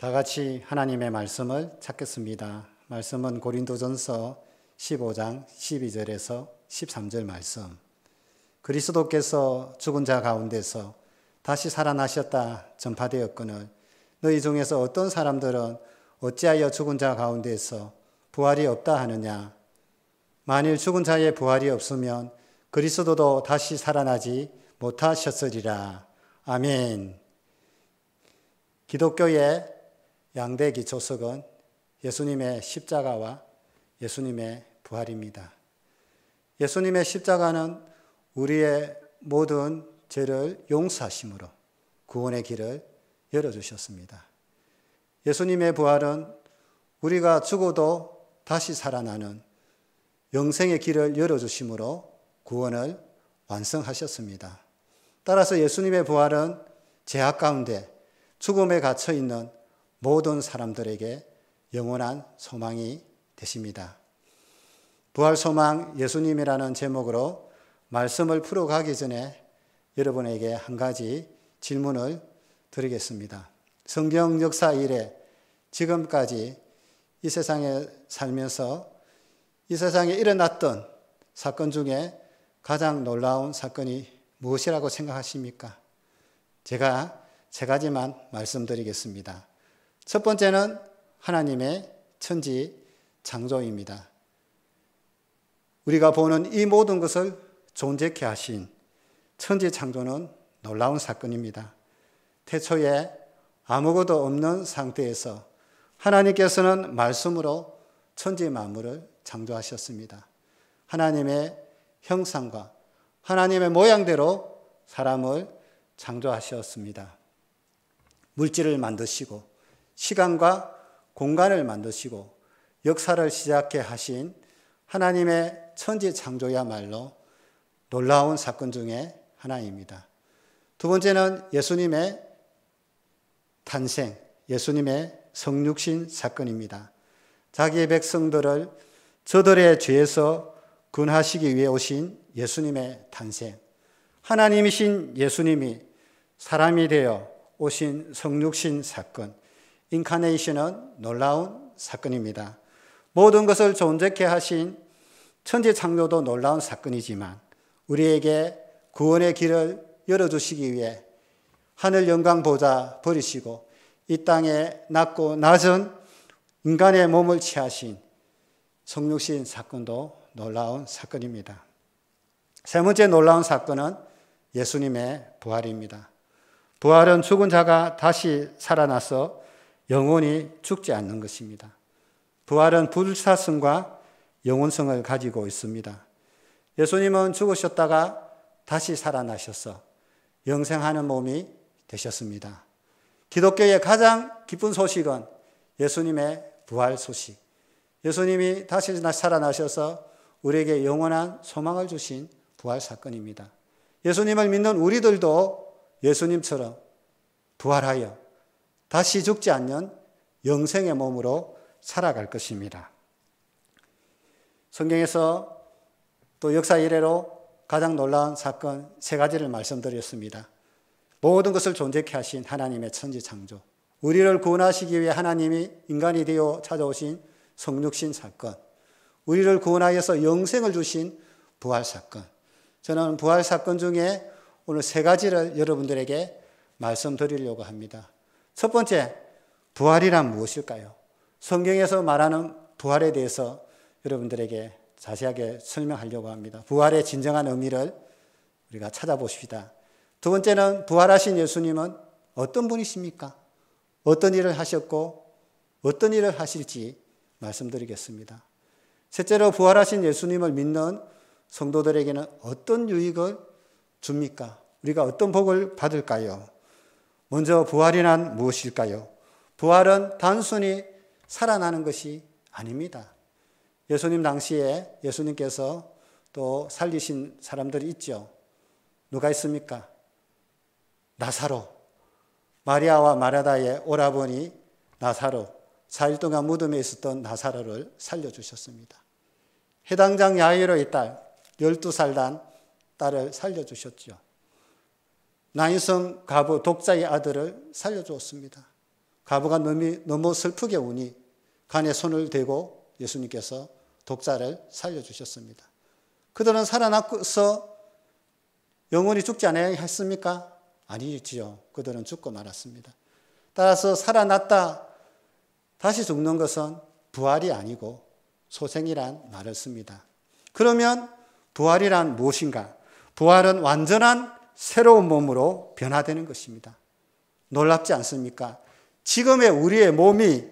다 같이 하나님의 말씀을 찾겠습니다. 말씀은 고린도전서 15장 12절에서 13절 말씀. 그리스도께서 죽은 자 가운데서 다시 살아나셨다 전파되었거늘 너희 중에서 어떤 사람들은 어찌하여 죽은 자 가운데서 부활이 없다 하느냐. 만일 죽은 자의 부활이 없으면 그리스도도 다시 살아나지 못하셨으리라. 아멘. 기독교의 양대 기초석은 예수님의 십자가와 예수님의 부활입니다. 예수님의 십자가는 우리의 모든 죄를 용서하심으로 구원의 길을 열어주셨습니다. 예수님의 부활은 우리가 죽어도 다시 살아나는 영생의 길을 열어주심으로 구원을 완성하셨습니다. 따라서 예수님의 부활은 죄악 가운데 죽음에 갇혀있는 모든 사람들에게 영원한 소망이 되십니다. 부활 소망 예수님이라는 제목으로 말씀을 풀어가기 전에 여러분에게 한 가지 질문을 드리겠습니다. 성경 역사 이래 지금까지 이 세상에 살면서 이 세상에 일어났던 사건 중에 가장 놀라운 사건이 무엇이라고 생각하십니까? 제가 세 가지만 말씀드리겠습니다. 첫 번째는 하나님의 천지 창조입니다. 우리가 보는 이 모든 것을 존재케 하신 천지 창조는 놀라운 사건입니다. 태초에 아무것도 없는 상태에서 하나님께서는 말씀으로 천지 만물을 창조하셨습니다. 하나님의 형상과 하나님의 모양대로 사람을 창조하셨습니다. 물질을 만드시고 시간과 공간을 만드시고 역사를 시작해 하신 하나님의 천지 창조야말로 놀라운 사건 중에 하나입니다. 두 번째는 예수님의 탄생, 예수님의 성육신 사건입니다. 자기의 백성들을 저들의 죄에서 구원하시기 위해 오신 예수님의 탄생, 하나님이신 예수님이 사람이 되어 오신 성육신 사건, 인카네이션은 놀라운 사건입니다. 모든 것을 존재케 하신 천지 창조도 놀라운 사건이지만 우리에게 구원의 길을 열어주시기 위해 하늘 영광 보좌 버리시고 이 땅에 낮고 낮은 인간의 몸을 취하신 성육신 사건도 놀라운 사건입니다. 세 번째 놀라운 사건은 예수님의 부활입니다. 부활은 죽은 자가 다시 살아나서 영원히 죽지 않는 것입니다. 부활은 불사성과 영원성을 가지고 있습니다. 예수님은 죽으셨다가 다시 살아나셔서 영생하는 몸이 되셨습니다. 기독교의 가장 기쁜 소식은 예수님의 부활 소식. 예수님이 다시 살아나셔서 우리에게 영원한 소망을 주신 부활 사건입니다. 예수님을 믿는 우리들도 예수님처럼 부활하여 다시 죽지 않는 영생의 몸으로 살아갈 것입니다. 성경에서 또 역사 이래로 가장 놀라운 사건 세 가지를 말씀드렸습니다. 모든 것을 존재케 하신 하나님의 천지 창조, 우리를 구원하시기 위해 하나님이 인간이 되어 찾아오신 성육신 사건, 우리를 구원하여서 영생을 주신 부활 사건. 저는 부활 사건 중에 오늘 세 가지를 여러분들에게 말씀드리려고 합니다. 첫 번째, 부활이란 무엇일까요? 성경에서 말하는 부활에 대해서 여러분들에게 자세하게 설명하려고 합니다. 부활의 진정한 의미를 우리가 찾아보십시다. 두 번째는 부활하신 예수님은 어떤 분이십니까? 어떤 일을 하셨고 어떤 일을 하실지 말씀드리겠습니다. 셋째로 부활하신 예수님을 믿는 성도들에게는 어떤 유익을 줍니까? 우리가 어떤 복을 받을까요? 먼저 부활이란 무엇일까요? 부활은 단순히 살아나는 것이 아닙니다. 예수님 당시에 예수님께서 또 살리신 사람들이 있죠. 누가 있습니까? 나사로. 마리아와 마르다의 오라버니 나사로. 4일 동안 무덤에 있었던 나사로를 살려주셨습니다. 해당장 야이로의 딸, 12살 난 딸을 살려주셨죠. 나인성 가부 독자의 아들을 살려주었습니다. 과부가 너무 슬프게 우니 간에 손을 대고 예수님께서 독자를 살려주셨습니다. 그들은 살아나서 영원히 죽지 않아야 했습니까? 아니지요. 그들은 죽고 말았습니다. 따라서 살아났다 다시 죽는 것은 부활이 아니고 소생이란 말을 씁니다. 그러면 부활이란 무엇인가? 부활은 완전한 새로운 몸으로 변화되는 것입니다. 놀랍지 않습니까? 지금의 우리의 몸이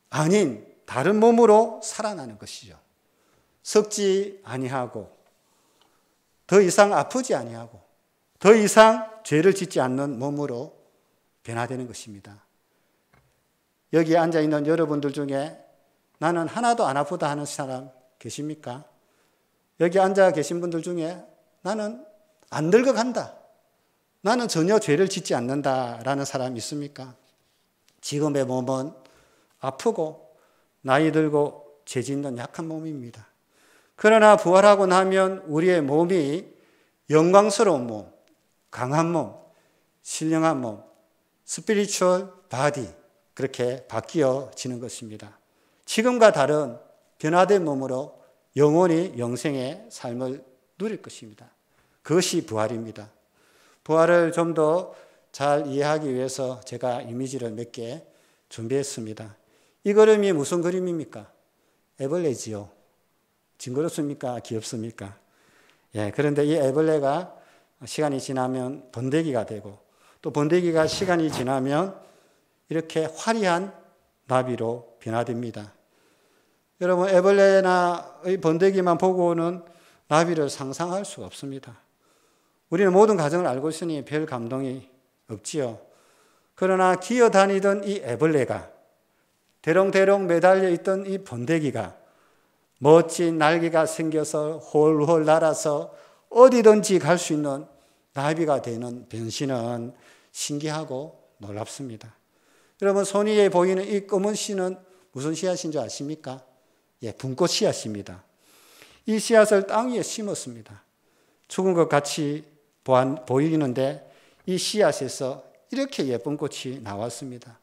아닌 다른 몸으로 살아나는 것이죠. 썩지 아니하고 더 이상 아프지 아니하고 더 이상 죄를 짓지 않는 몸으로 변화되는 것입니다. 여기 앉아있는 여러분들 중에 나는 하나도 안 아프다 하는 사람 계십니까? 여기 앉아 계신 분들 중에 나는 안 늙어간다, 나는 전혀 죄를 짓지 않는다라는 사람 있습니까? 지금의 몸은 아프고 나이 들고 죄 짓는 약한 몸입니다. 그러나 부활하고 나면 우리의 몸이 영광스러운 몸, 강한 몸, 신령한 몸, 스피리추얼 바디, 그렇게 바뀌어지는 것입니다. 지금과 다른 변화된 몸으로 영원히 영생의 삶을 누릴 것입니다. 그것이 부활입니다. 부활을 좀 더 잘 이해하기 위해서 제가 이미지를 몇 개 준비했습니다. 이 그림이 무슨 그림입니까? 애벌레지요. 징그럽습니까? 귀엽습니까? 예, 그런데 이 애벌레가 시간이 지나면 번데기가 되고 또 번데기가 시간이 지나면 이렇게 화려한 나비로 변화됩니다. 여러분, 애벌레나 번데기만 보고는 나비를 상상할 수가 없습니다. 우리는 모든 과정을 알고 있으니 별 감동이 없지요. 그러나 기어다니던 이 애벌레가, 대롱대롱 매달려 있던 이 번데기가 멋진 날개가 생겨서 홀홀 날아서 어디든지 갈 수 있는 나비가 되는 변신은 신기하고 놀랍습니다. 여러분, 손 위에 보이는 이 검은 씨는 무슨 씨앗인 줄 아십니까? 예, 분꽃 씨앗입니다. 이 씨앗을 땅 위에 심었습니다. 죽은 것 같이 보이는데 이 씨앗에서 이렇게 예쁜 꽃이 나왔습니다.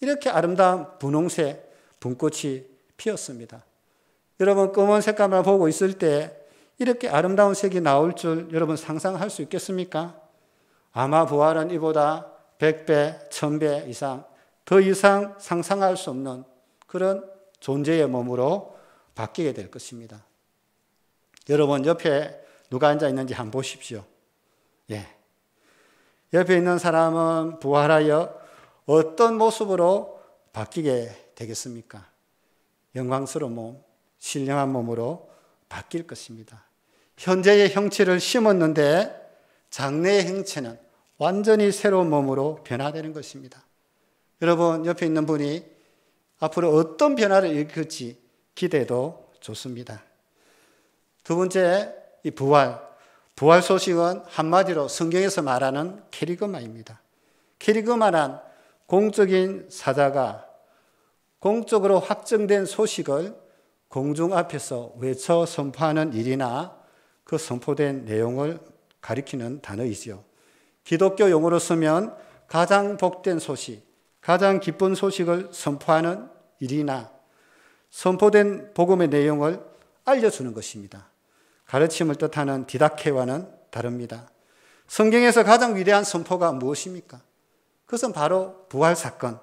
이렇게 아름다운 분홍색 분꽃이 피었습니다. 여러분, 검은 색감을 보고 있을 때 이렇게 아름다운 색이 나올 줄 여러분 상상할 수 있겠습니까? 아마 부활은 이보다 100배, 1000배 이상, 더 이상 상상할 수 없는 그런 존재의 몸으로 바뀌게 될 것입니다. 여러분, 옆에 누가 앉아 있는지 한번 보십시오. 예. 옆에 있는 사람은 부활하여 어떤 모습으로 바뀌게 되겠습니까? 영광스러운 몸, 신령한 몸으로 바뀔 것입니다. 현재의 형체를 심었는데 장래의 형체는 완전히 새로운 몸으로 변화되는 것입니다. 여러분, 옆에 있는 분이 앞으로 어떤 변화를 일으킬지 기대도 좋습니다. 두 번째, 이 부활 소식은 한마디로 성경에서 말하는 캐리그마입니다. 캐리그마란 공적인 사자가 공적으로 확정된 소식을 공중 앞에서 외쳐 선포하는 일이나 그 선포된 내용을 가리키는 단어이지요. 기독교 용어로 쓰면 가장 복된 소식, 가장 기쁜 소식을 선포하는 일이나 선포된 복음의 내용을 알려주는 것입니다. 가르침을 뜻하는 디다케와는 다릅니다. 성경에서 가장 위대한 선포가 무엇입니까? 그것은 바로 부활 사건,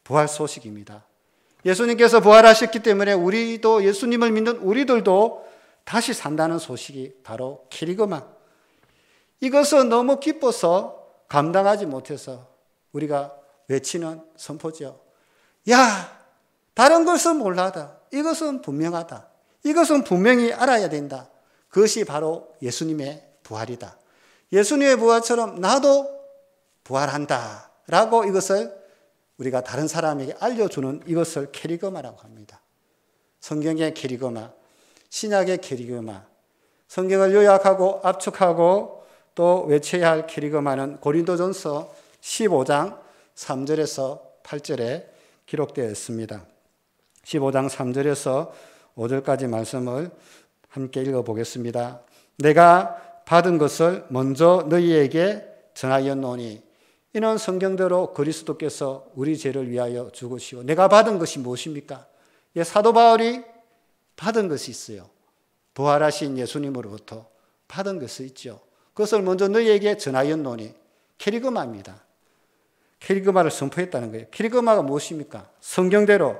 부활 소식입니다. 예수님께서 부활하셨기 때문에 우리도, 예수님을 믿는 우리들도 다시 산다는 소식이 바로 캐리그마. 이것은 너무 기뻐서 감당하지 못해서 우리가 외치는 선포죠. 야, 다른 것은 몰라다. 이것은 분명하다. 이것은 분명히 알아야 된다. 그것이 바로 예수님의 부활이다. 예수님의 부활처럼 나도 부활한다 라고 이것을 우리가 다른 사람에게 알려주는 이것을 캐리그마라고 합니다. 성경의 캐리그마, 신약의 캐리그마, 성경을 요약하고 압축하고 또 외쳐야 할 캐리그마는 고린도전서 15장 3절에서 8절에 기록되어 있습니다. 15장 3절에서 5절까지 말씀을 함께 읽어보겠습니다. 내가 받은 것을 먼저 너희에게 전하였노니 이는 성경대로 그리스도께서 우리 죄를 위하여 죽으시고 내가 받은 것이 무엇입니까? 사도 바울이 받은 것이 있어요. 부활하신 예수님으로부터 받은 것이 있죠. 그것을 먼저 너희에게 전하였노니 캐리그마입니다. 캐리그마를 선포했다는 거예요. 캐리그마가 무엇입니까? 성경대로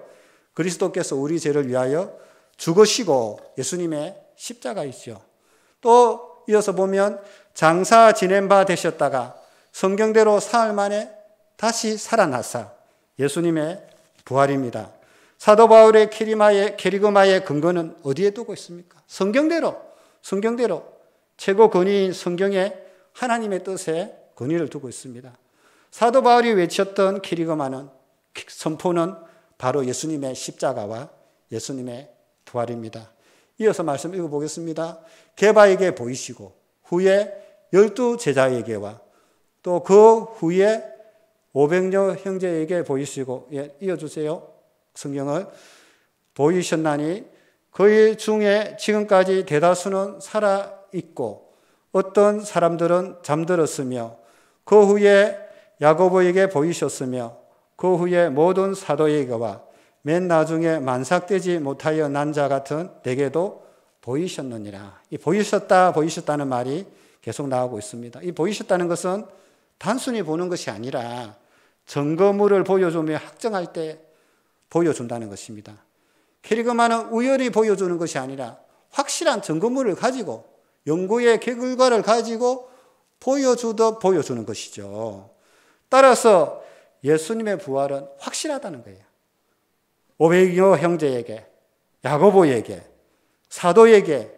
그리스도께서 우리 죄를 위하여 죽으시고 예수님의 십자가 있죠. 또 이어서 보면 장사 지낸 바 되셨다가 성경대로 사흘 만에 다시 살아나사 예수님의 부활입니다. 사도 바울의 캐리그마의 근거는 어디에 두고 있습니까? 성경대로 최고 권위인 성경에 하나님의 뜻에 권위를 두고 있습니다. 사도 바울이 외쳤던 캐리그마는 선포는 바로 예수님의 십자가와 예수님의 부활입니다. 이어서 말씀 읽어보겠습니다. 게바에게 보이시고 후에 12 제자에게와 또 그 후에 500여 형제에게 보이시고, 이어주세요. 성경을 보이셨나니 그의 중에 지금까지 대다수는 살아있고 어떤 사람들은 잠들었으며 그 후에 야고보에게 보이셨으며 그 후에 모든 사도에게와 맨 나중에 만삭되지 못하여 난 자 같은 내게도 보이셨느니라. 이 보이셨다는 말이 계속 나오고 있습니다. 이 보이셨다는 것은 단순히 보는 것이 아니라 증거물을 보여주며 확정할 때 보여준다는 것입니다. 캐리그마는 우연히 보여주는 것이 아니라 확실한 증거물을 가지고 연구의 결과를 가지고 보여주듯 보여주는 것이죠. 따라서 예수님의 부활은 확실하다는 거예요. 500여 형제에게, 야고보에게, 사도에게,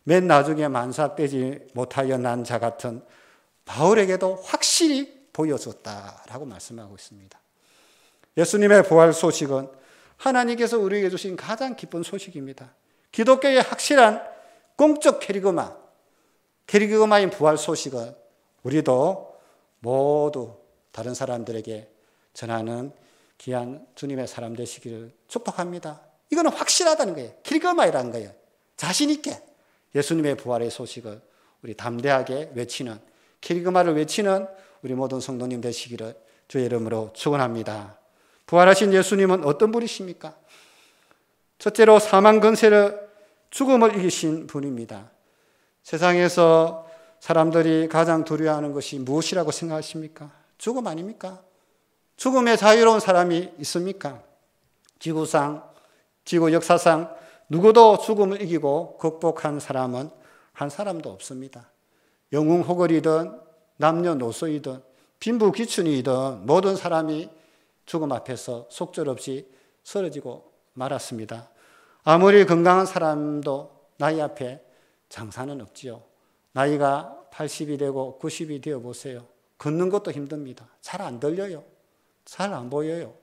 맨 나중에 만삭되지 못하여 난 자 같은 바울에게도 확실히 보여줬다라고 말씀하고 있습니다. 예수님의 부활 소식은 하나님께서 우리에게 주신 가장 기쁜 소식입니다. 기독교의 확실한 공적 캐리그마인 부활 소식은 우리도 모두 다른 사람들에게 전하는 귀한 주님의 사람 되시기를 축복합니다. 이거는 확실하다는 거예요. 캐리그마이라는 거예요. 자신 있게 예수님의 부활의 소식을 우리 담대하게 외치는, 캐리그마를 외치는 우리 모든 성도님 되시기를 주의 이름으로 축원합니다. 부활하신 예수님은 어떤 분이십니까? 첫째로 사망 권세를, 죽음을 이기신 분입니다. 세상에서 사람들이 가장 두려워하는 것이 무엇이라고 생각하십니까? 죽음 아닙니까? 죽음에 자유로운 사람이 있습니까? 지구 역사상 누구도 죽음을 이기고 극복한 사람은 한 사람도 없습니다. 영웅호걸이든 남녀노소이든 빈부귀춘이든 모든 사람이 죽음 앞에서 속절없이 쓰러지고 말았습니다. 아무리 건강한 사람도 나이 앞에 장사는 없지요. 나이가 80이 되고 90이 되어 보세요. 걷는 것도 힘듭니다. 잘 안 들려요. 잘 안 보여요.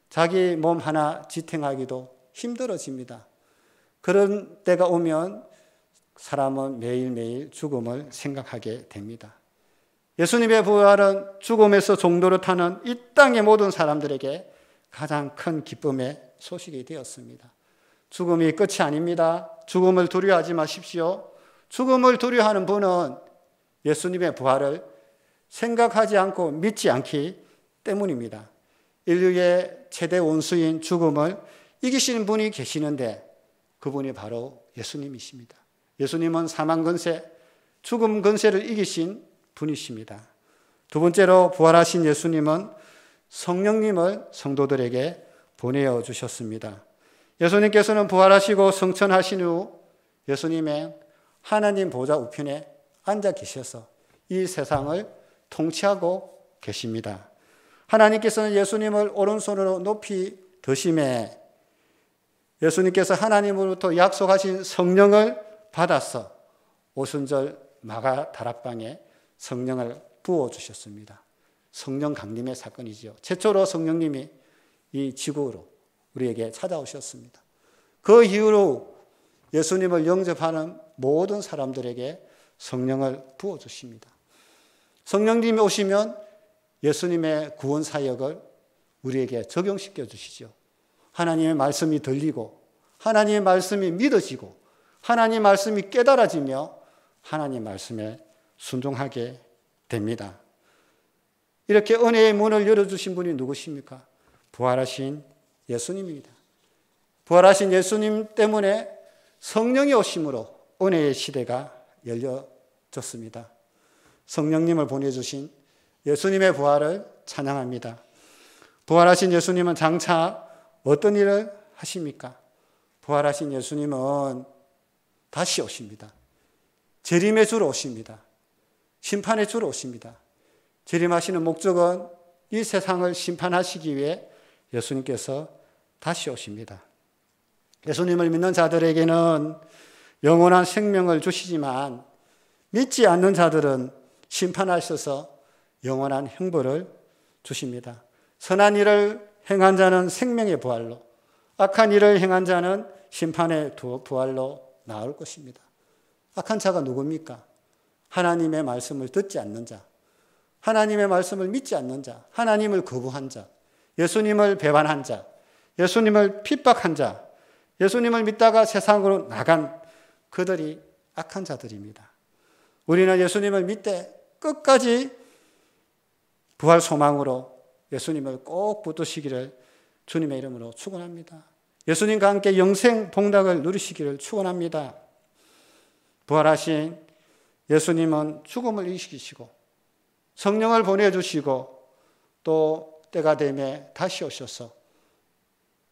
자기 몸 하나 지탱하기도 힘들어집니다. 그런 때가 오면 사람은 매일매일 죽음을 생각하게 됩니다. 예수님의 부활은 죽음에서 종도를 타는 이 땅의 모든 사람들에게 가장 큰 기쁨의 소식이 되었습니다. 죽음이 끝이 아닙니다. 죽음을 두려워하지 마십시오. 죽음을 두려워하는 분은 예수님의 부활을 생각하지 않고 믿지 않기 때문입니다. 인류의 최대 원수인 죽음을 이기시는 분이 계시는데 그분이 바로 예수님이십니다. 예수님은 사망 권세, 죽음 권세를 이기신 분이십니다. 두 번째로 부활하신 예수님은 성령님을 성도들에게 보내어 주셨습니다. 예수님께서는 부활하시고 성천하신 후 예수님의 하나님 보좌 우편에 앉아 계셔서 이 세상을 통치하고 계십니다. 하나님께서는 예수님을 오른손으로 높이 드심에 예수님께서 하나님으로부터 약속하신 성령을 받아서 오순절 마가 다락방에 성령을 부어주셨습니다. 성령 강림의 사건이죠. 최초로 성령님이 이 지구로 우리에게 찾아오셨습니다. 그 이후로 예수님을 영접하는 모든 사람들에게 성령을 부어주십니다. 성령님이 오시면 예수님의 구원 사역을 우리에게 적용시켜 주시죠. 하나님의 말씀이 들리고 하나님의 말씀이 믿어지고 하나님의 말씀이 깨달아지며 하나님의 말씀에 순종하게 됩니다. 이렇게 은혜의 문을 열어주신 분이 누구십니까? 부활하신 예수님입니다. 부활하신 예수님 때문에 성령이 오심으로 은혜의 시대가 열려졌습니다. 성령님을 보내주신 예수님의 부활을 찬양합니다. 부활하신 예수님은 장차 어떤 일을 하십니까? 부활하신 예수님은 다시 오십니다. 재림의 주로 오십니다. 심판의 주로 오십니다. 재림하시는 목적은 이 세상을 심판하시기 위해 예수님께서 다시 오십니다. 예수님을 믿는 자들에게는 영원한 생명을 주시지만 믿지 않는 자들은 심판하셔서 영원한 형벌을 주십니다. 선한 일을 행한 자는 생명의 부활로, 악한 일을 행한 자는 심판의 부활로 나올 것입니다. 악한 자가 누굽니까? 하나님의 말씀을 듣지 않는 자, 하나님의 말씀을 믿지 않는 자, 하나님을 거부한 자, 예수님을 배반한 자, 예수님을 핍박한 자, 예수님을 믿다가 세상으로 나간 그들이 악한 자들입니다. 우리는 예수님을 믿되 끝까지 부활 소망으로 예수님을 꼭 붙드시기를 주님의 이름으로 축원합니다. 예수님과 함께 영생 복락을 누리시기를 축원합니다. 부활하신 예수님은 죽음을 이기시고 성령을 보내주시고 또 때가 되매 다시 오셔서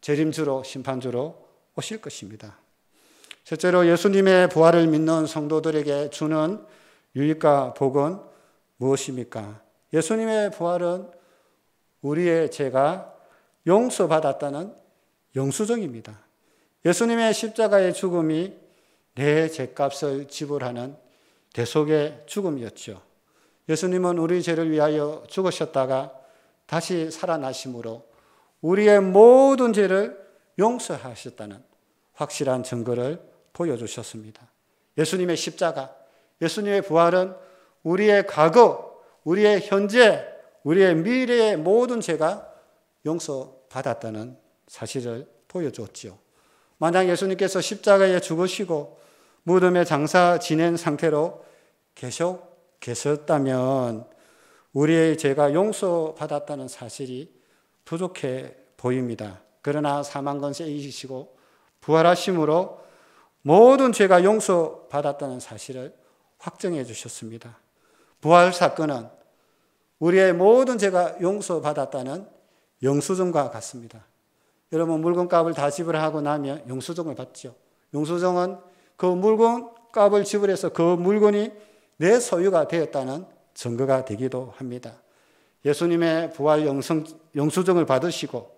재림주로 심판주로 오실 것입니다. 실제로 예수님의 부활을 믿는 성도들에게 주는 유익과 복은 무엇입니까? 예수님의 부활은 우리의 죄가 용서받았다는 영수증입니다. 예수님의 십자가의 죽음이 내 죄값을 지불하는 대속의 죽음이었죠. 예수님은 우리 죄를 위하여 죽으셨다가 다시 살아나심으로 우리의 모든 죄를 용서하셨다는 확실한 증거를 보여주셨습니다. 예수님의 십자가, 예수님의 부활은 우리의 과거, 우리의 현재, 우리의 미래의 모든 죄가 용서받았다는 사실을 보여줬죠. 만약 예수님께서 십자가에 죽으시고 무덤에 장사 지낸 상태로 계속 계셨다면 우리의 죄가 용서받았다는 사실이 부족해 보입니다. 그러나 사망권세 이기시고 부활하심으로 모든 죄가 용서받았다는 사실을 확정해 주셨습니다. 부활 사건은 우리의 모든 죄가 용서받았다는 영수증과 같습니다. 여러분 물건값을 다 지불하고 나면 영수증을 받죠. 영수증은 그 물건값을 지불해서 그 물건이 내 소유가 되었다는 증거가 되기도 합니다. 예수님의 부활 영수증을 받으시고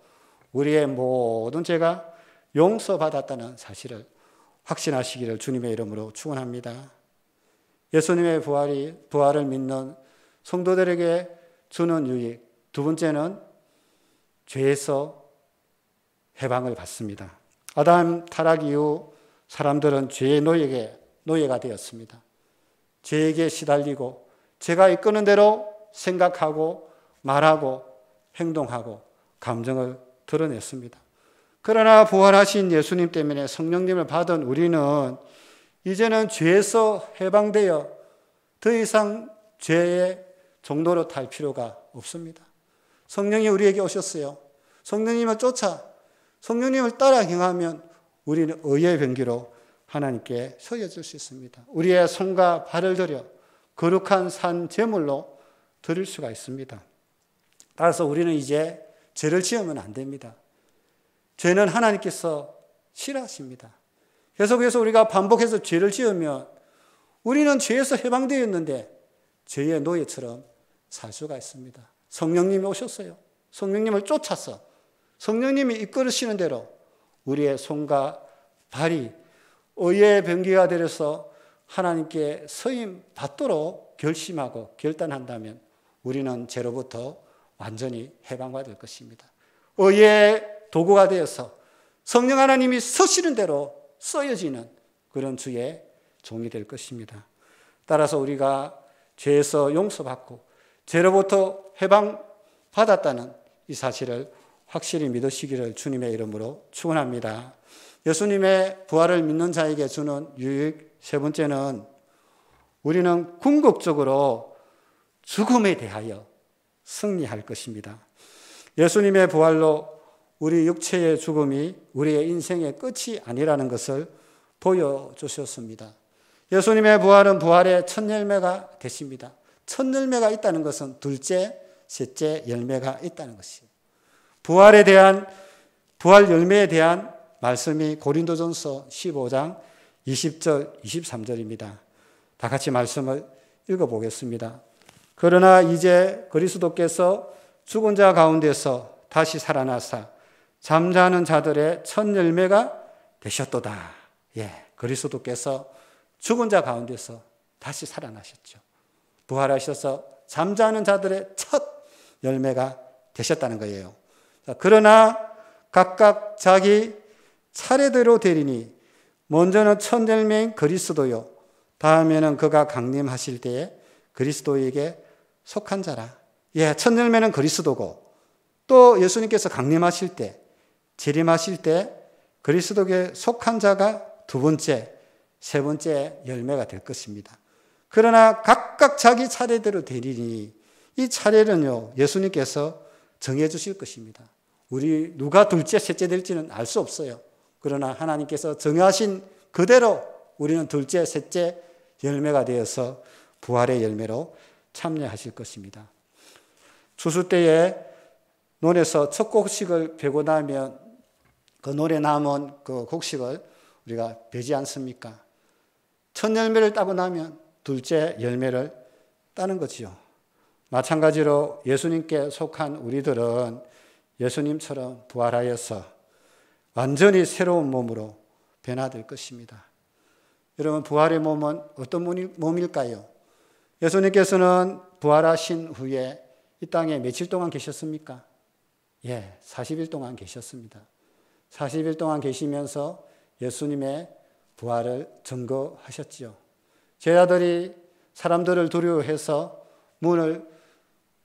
우리의 모든 죄가 용서받았다는 사실을 확신하시기를 주님의 이름으로 축원합니다. 예수님의 부활을 믿는 성도들에게 주는 유익, 두 번째는 죄에서 해방을 받습니다. 아담 타락 이후 사람들은 죄의 노예가 되었습니다. 죄에게 시달리고 죄가 이끄는 대로 생각하고 말하고 행동하고 감정을 드러냈습니다. 그러나 부활하신 예수님 때문에 성령님을 받은 우리는 이제는 죄에서 해방되어 더 이상 죄의 종로로 탈 필요가 없습니다. 성령이 우리에게 오셨어요. 성령님을 쫓아 성령님을 따라 행하면 우리는 의의 병기로 하나님께 서려질 수 있습니다. 우리의 손과 발을 들여 거룩한 산 제물로 드릴 수가 있습니다. 따라서 우리는 이제 죄를 지으면 안 됩니다. 죄는 하나님께서 싫어하십니다. 계속해서 우리가 반복해서 죄를 지으면 우리는 죄에서 해방되어 있는데 죄의 노예처럼 살 수가 있습니다. 성령님이 오셨어요. 성령님을 쫓아서 성령님이 이끌으시는 대로 우리의 손과 발이 의의 병기가 되어서 하나님께 서임 받도록 결심하고 결단한다면 우리는 죄로부터 완전히 해방받을 것입니다. 의의 도구가 되어서 성령 하나님이 서시는 대로 쓰여지는 그런 주의 종이 될 것입니다. 따라서 우리가 죄에서 용서받고 죄로부터 해방받았다는 이 사실을 확실히 믿으시기를 주님의 이름으로 축원합니다. 예수님의 부활을 믿는 자에게 주는 유익 세 번째는 우리는 궁극적으로 죽음에 대하여 승리할 것입니다. 예수님의 부활로 우리 육체의 죽음이 우리의 인생의 끝이 아니라는 것을 보여주셨습니다. 예수님의 부활은 부활의 첫 열매가 되십니다. 첫 열매가 있다는 것은 둘째, 셋째 열매가 있다는 것이에요. 부활 열매에 대한 말씀이 고린도전서 15장 20절, 23절입니다. 다 같이 말씀을 읽어보겠습니다. 그러나 이제 그리스도께서 죽은 자 가운데서 다시 살아나사 잠자는 자들의 첫 열매가 되셨도다. 그리스도께서 죽은 자 가운데서 다시 살아나셨죠. 부활하셔서 잠자는 자들의 첫 열매가 되셨다는 거예요. 그러나 각각 자기 차례대로 되리니 먼저는 첫 열매인 그리스도요, 다음에는 그가 강림하실 때에 그리스도에게 속한 자라. 첫 열매는 그리스도고, 또 예수님께서 강림하실 때, 재림하실 때 그리스도에게 속한 자가 두 번째, 세 번째 열매가 될 것입니다. 그러나 각각 자기 차례대로 되리니, 이 차례는요, 예수님께서 정해 주실 것입니다. 우리 누가 둘째, 셋째 될지는 알 수 없어요. 그러나 하나님께서 정하신 그대로 우리는 둘째, 셋째 열매가 되어서 부활의 열매로 참여하실 것입니다. 추수 때에 논에서 첫 곡식을 베고 나면 그 논에 남은 그 곡식을 우리가 베지 않습니까? 첫 열매를 따고 나면 둘째 열매를 따는 거지요. 마찬가지로 예수님께 속한 우리들은 예수님처럼 부활하여서 완전히 새로운 몸으로 변화될 것입니다. 여러분, 부활의 몸은 어떤 몸일까요? 예수님께서는 부활하신 후에 이 땅에 며칠 동안 계셨습니까? 40일 동안 계셨습니다. 40일 동안 계시면서 예수님의 부활을 증거하셨지요. 제자들이 사람들을 두려워해서 문을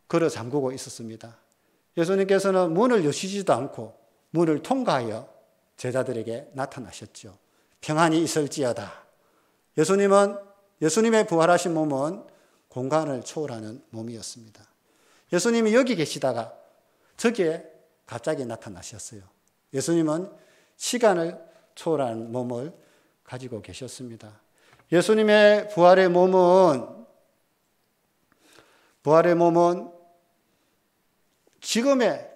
걸어 잠그고 있었습니다. 예수님께서는 문을 여시지도 않고 문을 통과하여 제자들에게 나타나셨죠. 평안이 있을지어다. 예수님의 부활하신 몸은 공간을 초월하는 몸이었습니다. 예수님이 여기 계시다가 저기에 갑자기 나타나셨어요. 예수님은 시간을 초월하는 몸을 가지고 계셨습니다. 예수님의 부활의 몸은 지금의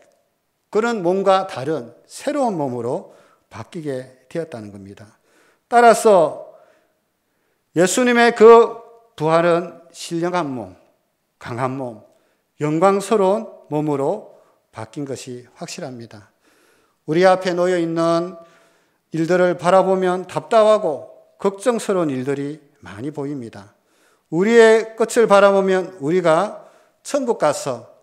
그런 몸과 다른 새로운 몸으로 바뀌게 되었다는 겁니다. 따라서 예수님의 그 부활은 신령한 몸, 강한 몸, 영광스러운 몸으로 바뀐 것이 확실합니다. 우리 앞에 놓여 있는 일들을 바라보면 답답하고 걱정스러운 일들이 많이 보입니다. 우리의 끝을 바라보면 우리가 천국 가서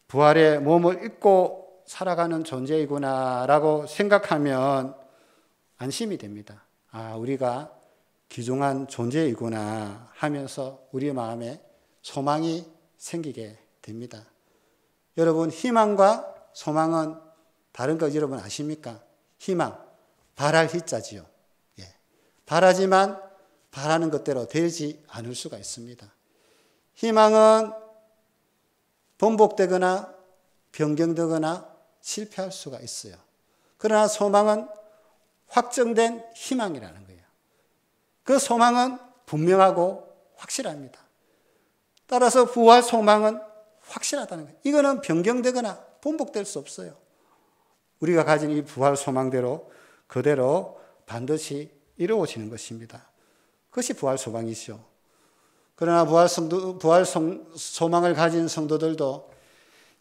부활의 몸을 입고 살아가는 존재이구나라고 생각하면 안심이 됩니다. 우리가 귀중한 존재이구나 하면서 우리 마음에 소망이 생기게 됩니다. 여러분, 희망과 소망은 다른 거 여러분 아십니까? 희망, 바랄 희자지요. 바라지만 바라는 것대로 되지 않을 수가 있습니다. 희망은 번복되거나 변경되거나 실패할 수가 있어요. 그러나 소망은 확정된 희망이라는 거예요. 그 소망은 분명하고 확실합니다. 따라서 부활 소망은 확실하다는 거예요. 이거는 변경되거나 번복될 수 없어요. 우리가 가진 이 부활 소망대로 그대로 반드시 이루어지는 것입니다. 그것이 부활 소망이죠. 그러나 부활 소망을 가진 성도들도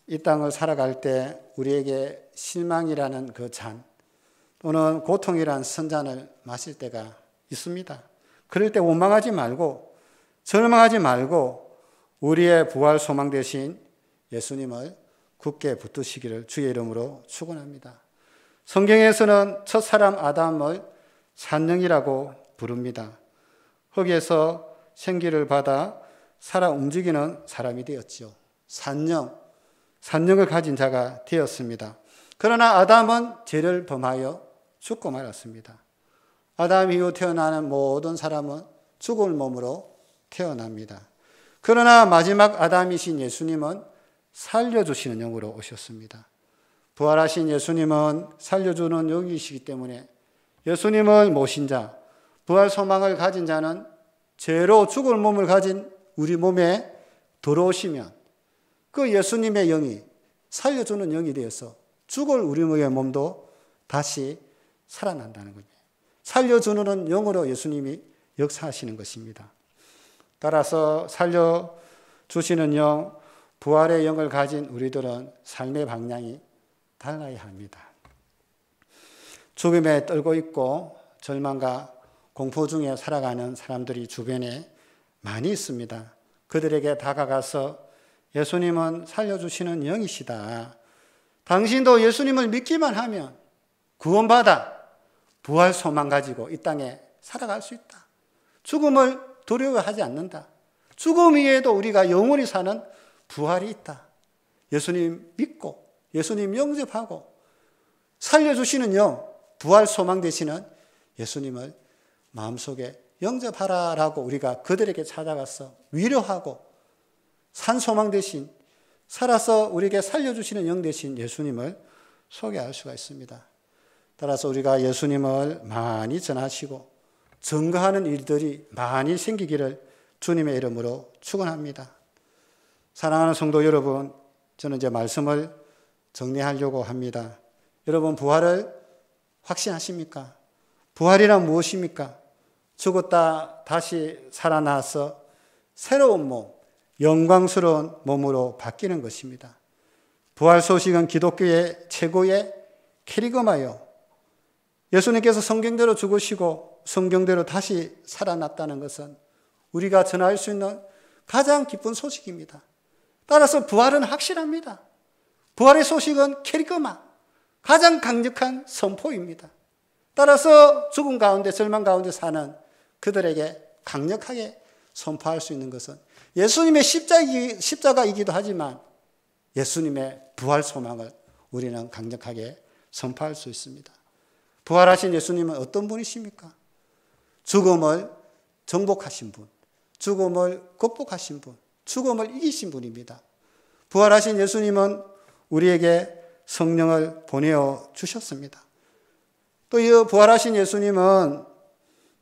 이 땅을 살아갈 때 우리에게 실망이라는 그 잔 또는 고통이라는 선잔을 마실 때가 있습니다. 그럴 때 원망하지 말고 절망하지 말고 우리의 부활 소망 대신 예수님을 굳게 붙드시기를 주의 이름으로 축원합니다. 성경에서는 첫 사람 아담을 산령이라고 부릅니다. 흙에서 생기를 받아 살아 움직이는 사람이 되었죠. 산령을 가진 자가 되었습니다. 그러나 아담은 죄를 범하여 죽고 말았습니다. 아담 이후 태어나는 모든 사람은 죽을 몸으로 태어납니다. 그러나 마지막 아담이신 예수님은 살려주시는 영으로 오셨습니다. 부활하신 예수님은 살려주는 영이시기 때문에 예수님을 모신 자, 부활 소망을 가진 자는 죄로 죽을 몸을 가진 우리 몸에 들어오시면 그 예수님의 영이 살려주는 영이 되어서 죽을 우리의 몸도 다시 살아난다는 거죠. 살려주는 영으로 예수님이 역사하시는 것입니다. 따라서 살려주시는 영, 부활의 영을 가진 우리들은 삶의 방향이 달라야 합니다. 죽음에 떨고 있고 절망과 공포 중에 살아가는 사람들이 주변에 많이 있습니다. 그들에게 다가가서 예수님은 살려주시는 영이시다. 당신도 예수님을 믿기만 하면 구원받아 부활 소망 가지고 이 땅에 살아갈 수 있다. 죽음을 두려워하지 않는다. 죽음 위에도 우리가 영원히 사는 부활이 있다. 예수님 믿고 예수님 영접하고 살려주시는 영, 부활 소망 되시는 예수님을 마음속에 영접하라라고 우리가 그들에게 찾아가서 위로하고 산 소망 대신 살아서 우리에게 살려주시는 영 대신 예수님을 소개할 수가 있습니다. 따라서 우리가 예수님을 많이 전하시고 증거하는 일들이 많이 생기기를 주님의 이름으로 축원합니다. 사랑하는 성도 여러분, 저는 이제 말씀을 정리하려고 합니다. 여러분 부활을 확신하십니까? 부활이란 무엇입니까? 죽었다 다시 살아나서 새로운 몸, 영광스러운 몸으로 바뀌는 것입니다. 부활 소식은 기독교의 최고의 캐리그마요. 예수님께서 성경대로 죽으시고 성경대로 다시 살아났다는 것은 우리가 전할 수 있는 가장 기쁜 소식입니다. 따라서 부활은 확실합니다. 부활의 소식은 캐리그마, 가장 강력한 선포입니다. 따라서 죽음 가운데 절망 가운데 사는 그들에게 강력하게 선포할 수 있는 것은 예수님의 십자가이기도 하지만 예수님의 부활 소망을 우리는 강력하게 선포할 수 있습니다. 부활하신 예수님은 어떤 분이십니까? 죽음을 정복하신 분, 죽음을 극복하신 분, 죽음을 이기신 분입니다. 부활하신 예수님은 우리에게 성령을 보내어 주셨습니다. 또 이 부활하신 예수님은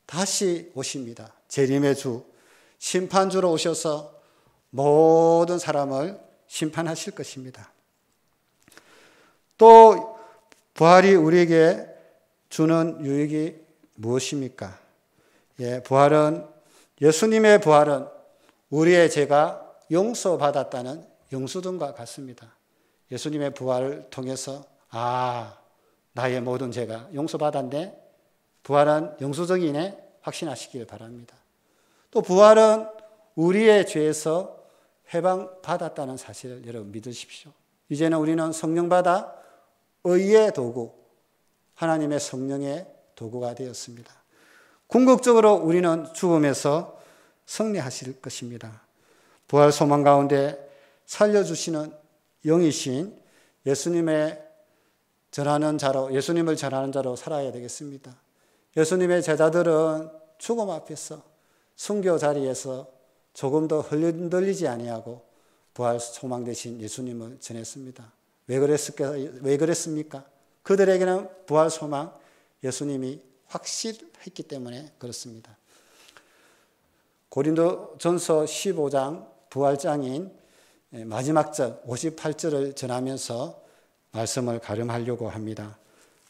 다시 오십니다. 재림의 주, 심판주로 오셔서 모든 사람을 심판하실 것입니다. 또 부활이 우리에게 주는 유익이 무엇입니까? 예수님의 부활은 우리의 죄가 용서받았다는 영수증과 같습니다. 예수님의 부활을 통해서 나의 모든 죄가 용서받았네. 부활은 영수증이네. 확신하시길 바랍니다. 또 부활은 우리의 죄에서 해방받았다는 사실을 여러분 믿으십시오. 이제는 우리는 성령 받아 의의 도구, 하나님의 성령의 도구가 되었습니다. 궁극적으로 우리는 죽음에서 승리하실 것입니다. 부활 소망 가운데 살려주시는 영이신 예수님을 전하는 자로 살아야 되겠습니다. 예수님의 제자들은 죽음 앞에서 순교 자리에서 조금 더 흔들리지 아니하고 부활 소망 되신 예수님을 전했습니다. 왜 그랬습니까? 그들에게는 부활 소망 예수님이 확실했기 때문에 그렇습니다. 고린도전서 15장 부활장인 마지막 절 58절을 전하면서 말씀을 가름하려고 합니다.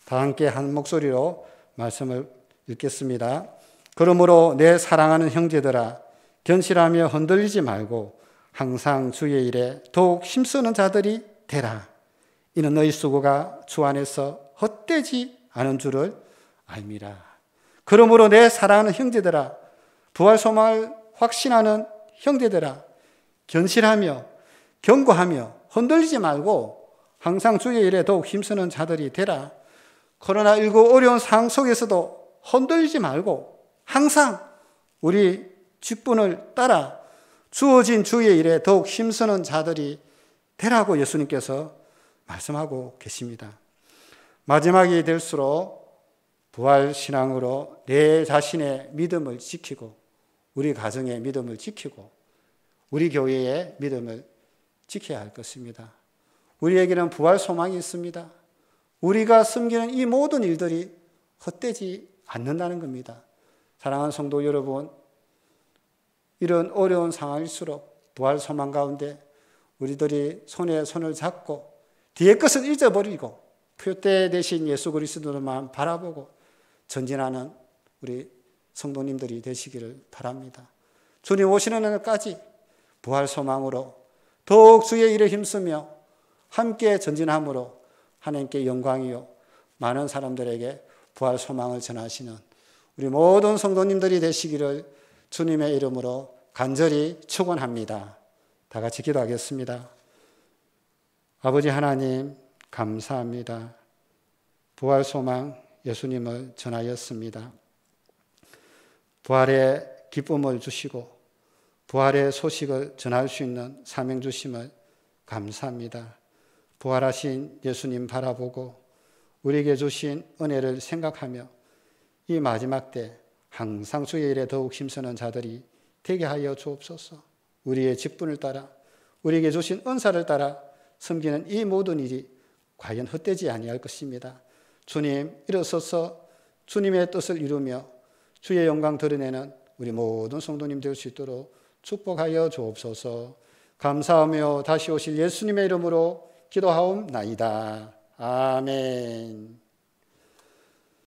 다 함께 한 목소리로 말씀을 읽겠습니다. 그러므로 내 사랑하는 형제들아 견실하며 흔들리지 말고 항상 주의 일에 더욱 힘쓰는 자들이 되라. 이는 너희 수고가 주 안에서 헛되지 않은 줄을 알미라. 그러므로 내 사랑하는 형제들아, 부활 소망을 확신하는 형제들아, 견실하며 견고하며 흔들리지 말고 항상 주의 일에 더욱 힘쓰는 자들이 되라. 코로나19 어려운 상황 속에서도 흔들리지 말고 항상 우리 직분을 따라 주어진 주의 일에 더욱 힘쓰는 자들이 되라고 예수님께서 말씀하고 계십니다. 마지막이 될수록 부활신앙으로 내 자신의 믿음을 지키고 우리 가정의 믿음을 지키고 우리 교회의 믿음을 지켜야 할 것입니다. 우리에게는 부활 소망이 있습니다. 우리가 섬기는 이 모든 일들이 헛되지 않는다는 겁니다. 사랑하는 성도 여러분, 이런 어려운 상황일수록 부활 소망 가운데 우리들이 손에 손을 잡고 뒤의 것을 잊어버리고 표대 대신 예수 그리스도만 바라보고 전진하는 우리 성도님들이 되시기를 바랍니다. 주님 오시는 날까지 부활 소망으로 더욱 주의 일에 힘쓰며 함께 전진함으로 하나님께 영광이요 많은 사람들에게 부활 소망을 전하시는 우리 모든 성도님들이 되시기를 주님의 이름으로 간절히 축원합니다. 다 같이 기도하겠습니다. 아버지 하나님 감사합니다. 부활 소망 예수님을 전하였습니다. 부활의 기쁨을 주시고 부활의 소식을 전할 수 있는 사명 주심을 감사합니다. 부활하신 예수님 바라보고 우리에게 주신 은혜를 생각하며 이 마지막 때 항상 주의 일에 더욱 힘쓰는 자들이 되게 하여 주옵소서. 우리의 직분을 따라 우리에게 주신 은사를 따라 섬기는 이 모든 일이 과연 헛되지 아니할 것입니다. 주님 일어서서 주님의 뜻을 이루며 주의 영광 드러내는 우리 모든 성도님 될 수 있도록 축복하여 주옵소서. 감사하며 다시 오실 예수님의 이름으로 기도하옵나이다. 아멘.